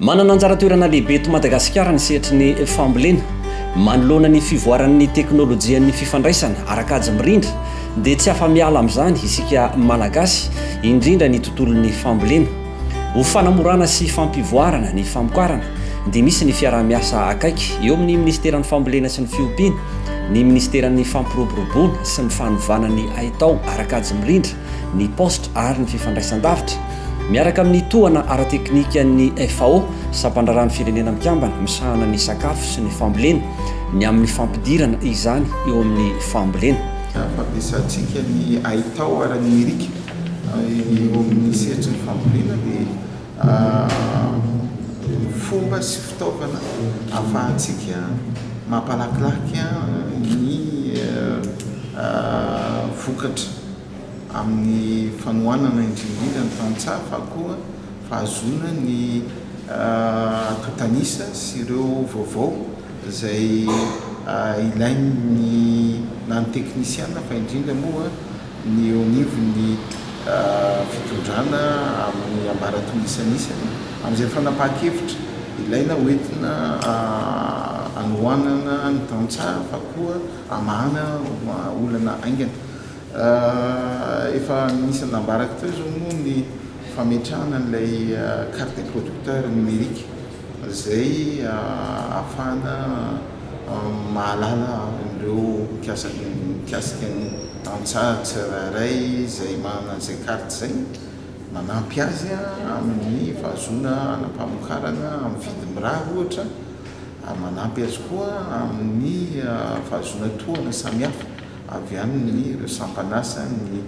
Manana anjara toerana lehibe eto Madagasikara ny sehatry ny fambolena manoloana ny fivoaran'ny teknolojian'ny fifandraisana araka-aja mirindra dia tsy afa-miala amin'izany isika malagasy indrindra ny tontolon'ny fambolena ho fanamorana sy fampivoarana ny famokarana dia misy ny fiarah-miasa akaiky eo amin'ny ministeran'ny fambolena sy ny fiompiana ny ministeran'ny fampiroboroboana sy ny fanovana ny haitao araka-aja mirindra ny poste ary ny fifandraisan-davitra miaraka amin'ny tohana ara-teknika ny FAO sampandrarany firenena mikambana misahana ny sakafo sy ny fambolena ny amin'ny fampidirana izany eo amin'ny fambolena. Fampiasantsika ny haitao ara-numerique eo amin'ny sehatry ny fambolena dia fomba sy fitaovana ahafahantsika mampalakilaky ny vokatra amin'ny fanohanana indrindrindra ny tantsaha fa koa fahazona ny totanisa sy ireo vaovao izay ilainy na ny teknisiana fa indrindra moa ny eo anivon'ny fitondrana amin'ny ambaratongisanisany amin'izay fanapahan-kevitra ilaina hoentina anohanana ny tantsaha fa koa amahana olana aingana. Efa nisy nambaraka teo zao moa ny fametrahana an'ilay carte de producteur numérique izay ahafahana mahalala ireo mikasika ny tantsaha tsirairay izay manana an'izay carte zay manampy azy amin'ny fahazona anam-pamokarana amin'ny vidy mirary ohatra manampy azy koa amin'ny fahazona tohana samihafa avy amin'ny ireo sampanasa ny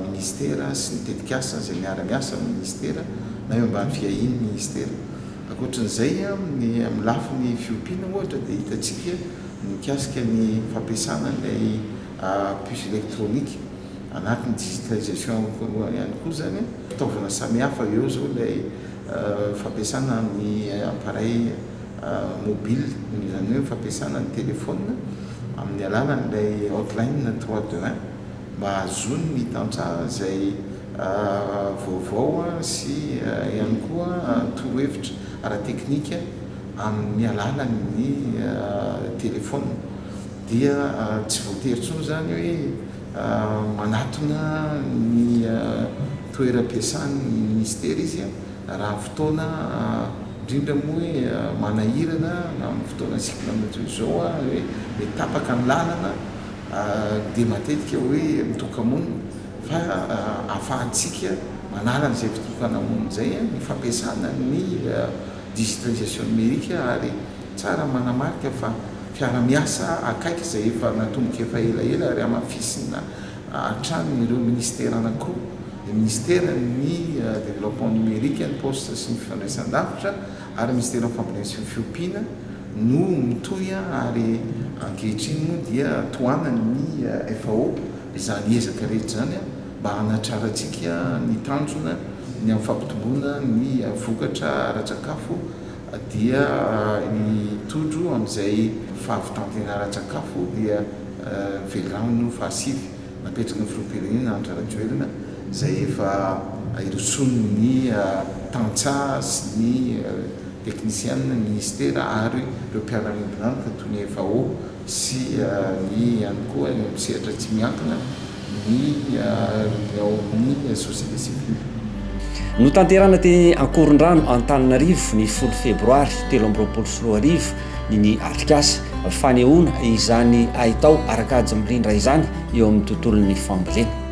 ministera sy ny tetikasa izay miara-miasa amin'ny ministera na eo ambany fiahiny ministera. Ankoatran'izay ny amin'ny lafiny fiompiana ohatra dia hitantsika mikasika ny fampiasana ilay puce électronique anatin'ny digitalisation ihany koa zany fitaovana samihafa eo zao ilay fampiasana ny appareil mobile izany hoe fampiasana ny telefona amin'ny alalan'ilay hotline 321 mba ahazony ny tantsaha izay vaovao sy ihany koa torohevitra ara-teknika amin'ny alalan'ny telefona dia tsy voatery intsony zany hoe manatona ny toeram-piasan'ny ministera izy raha fotoana indrindra moa hoe manahirana na amin'ny fotoana sikina amin'izao izao hoe metapaka ny lalana dia matetika hoe mitokamonina fa ahafahantsika manala n'izay fitokamonina izay ny fampiasana ny digitalisation numérique ary tsara manamarika fa fiara-miasa akaiky izay efa natomboka efa elaela ary amafisina hatrany ireo ministera anankiroa ny ministera ny développement numérique ny poste sy ny fifandraisan-davitra ary ministera ny fambolena sy ny fiompiana no mitohy ary ankehitriny moa dia tohanany ny FAO izany ezaka rehetra zany mba hanatrarantsika ny tanjona ny amin'ny fampitomboana ny vokatra ara-tsakafo dia ny tondro amin'izay fahavitantena ara-tsakafo dia velano fahasivy napetraka ny filoam-pirenena andrarajoelina izay efa irosony ny tantsaha sy ny teknisiana ny ministera ary ireo mpiara-mibanaka toy ny FAO sy ny ihany koa misehatra tsy miankina ny ao amin'ny société civile. Notanterana teny Ankorondrano Antananarivo ny 10 febroary 2024 ny atrikasa fanehoana izany haitao araka-aja mirindra izany eo amin'ny tontolon'ny fambolena.